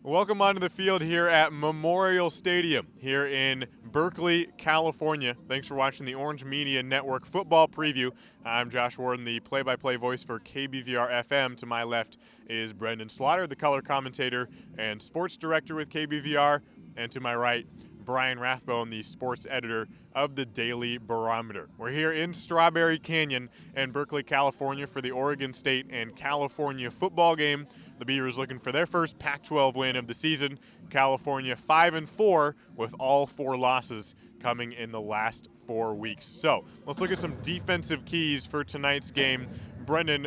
Welcome onto the field here at Memorial Stadium here in Berkeley, California. Thanks for watching the Orange Media Network football preview. I'm Josh Warden, the play-by-play voice for KBVR FM. To my left is Brendan Slaughter, the color commentator and sports director with KBVR. And to my right, Brian Rathbone, the sports editor of the Daily Barometer. We're here in Strawberry Canyon in Berkeley, California for the Oregon State and California football game. The Beavers looking for their first Pac-12 win of the season. California 5-4 with all four losses coming in the last 4 weeks. So let's look at some defensive keys for tonight's game. Brendan,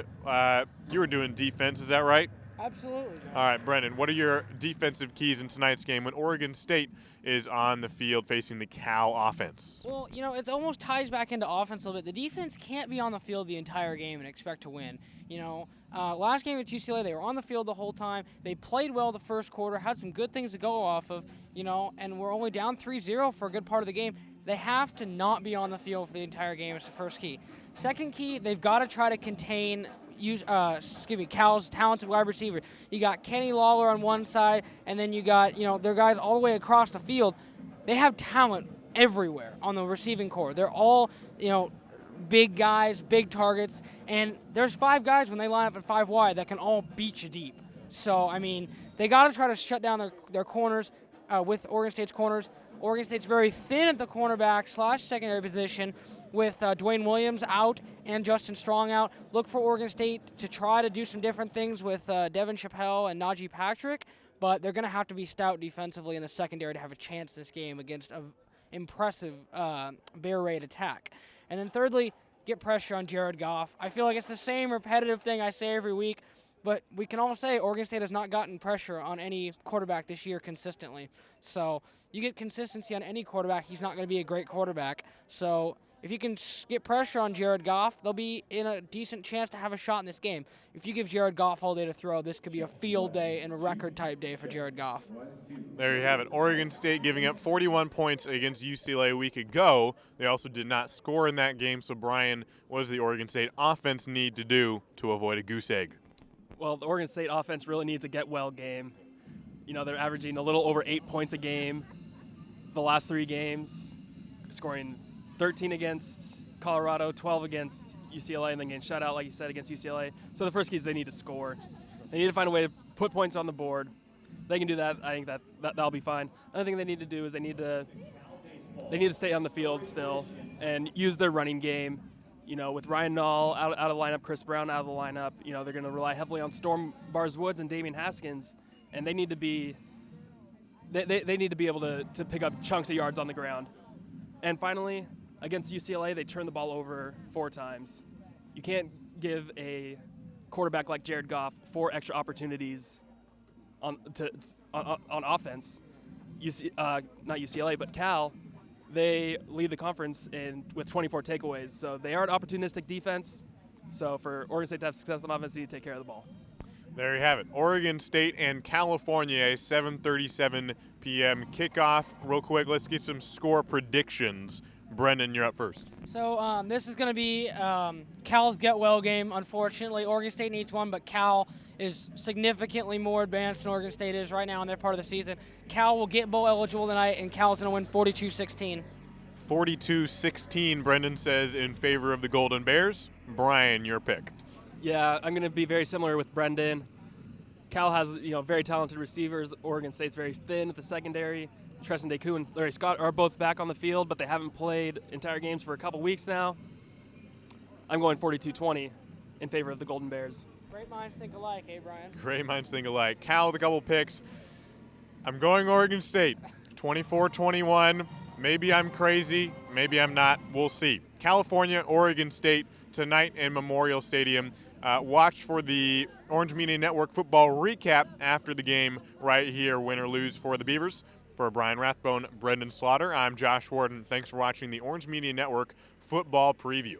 you were doing defense, is that right? Absolutely, John. All right, Brendan, what are your defensive keys in tonight's game when Oregon State is on the field facing the Cal offense? Well, it almost ties back into offense a little bit. The defense can't be on the field the entire game and expect to win. Last game at UCLA, they were on the field the whole time. They played well the first quarter, had some good things to go off of, and we're only down 3-0 for a good part of the game. They have to not be on the field for the entire game. It's the first key. Second key, they've got to try to contain Cal's talented wide receiver. You got Kenny Lawler on one side, and then you got, their guys all the way across the field. They have talent everywhere on the receiving core. They're all, big guys, big targets, and there's 5 guys when they line up at 5 wide that can all beat you deep. So, they got to try to shut down their corners with Oregon State's corners. Oregon State's very thin at the cornerback/secondary position with Dwayne Williams out and Justin Strong out. Look for Oregon State to try to do some different things with Devin Chappelle and Najee Patrick, but they're going to have to be stout defensively in the secondary to have a chance this game against an impressive Bear Raid attack. And then thirdly, get pressure on Jared Goff. I feel like it's the same repetitive thing I say every week, but we can all say Oregon State has not gotten pressure on any quarterback this year consistently. So you get consistency on any quarterback, he's not going to be a great quarterback. So if you can get pressure on Jared Goff, they'll be in a decent chance to have a shot in this game. If you give Jared Goff all day to throw, this could be a field day and a record-type day for Jared Goff. There you have it. Oregon State giving up 41 points against UCLA a week ago. They also did not score in that game. So, Brian, what does the Oregon State offense need to do to avoid a goose egg? Well, the Oregon State offense really needs a get-well game. They're averaging a little over 8 points a game the last 3 games, scoring 13 against Colorado, 12 against UCLA, and then getting shut out, like you said, against UCLA. So the first key is they need to score. They need to find a way to put points on the board. They can do that. I think that'll be fine. Another thing they need to do is they need to stay on the field still and use their running game. With Ryan Nall out of the lineup, Chris Brown out of the lineup, they're going to rely heavily on Storm Bars-Woods and Damian Haskins, and they need to be able to pick up chunks of yards on the ground. And finally, against UCLA, they turned the ball over 4 times. You can't give a quarterback like Jared Goff 4 extra opportunities on offense. Not UCLA, but Cal. They lead the conference with 24 takeaways. So they are an opportunistic defense. So for Oregon State to have success on offense, they need to take care of the ball. There you have it. Oregon State and California, a 7:37 p.m. kickoff. Real quick, let's get some score predictions. Brendan, you're up first. So this is going to be Cal's get-well game. Unfortunately, Oregon State needs one, but Cal is significantly more advanced than Oregon State is right now in their part of the season. Cal will get bowl eligible tonight, and Cal's going to win 42-16. 42-16, Brendan says, in favor of the Golden Bears. Brian, your pick. Yeah, I'm going to be very similar with Brendan. Cal has very talented receivers. Oregon State's very thin at the secondary. Treston Deku and Larry Scott are both back on the field, but they haven't played entire games for a couple weeks now. I'm going 42-20 in favor of the Golden Bears. Great minds think alike, eh, Brian? Great minds think alike. Cal with a couple picks. I'm going Oregon State, 24-21. Maybe I'm crazy. Maybe I'm not. We'll see. California, Oregon State tonight in Memorial Stadium. Watch for the Orange Media Network football recap after the game right here, win or lose for the Beavers. For Brian Rathbone, Brendan Slaughter, I'm Josh Warden. Thanks for watching the Orange Media Network football preview.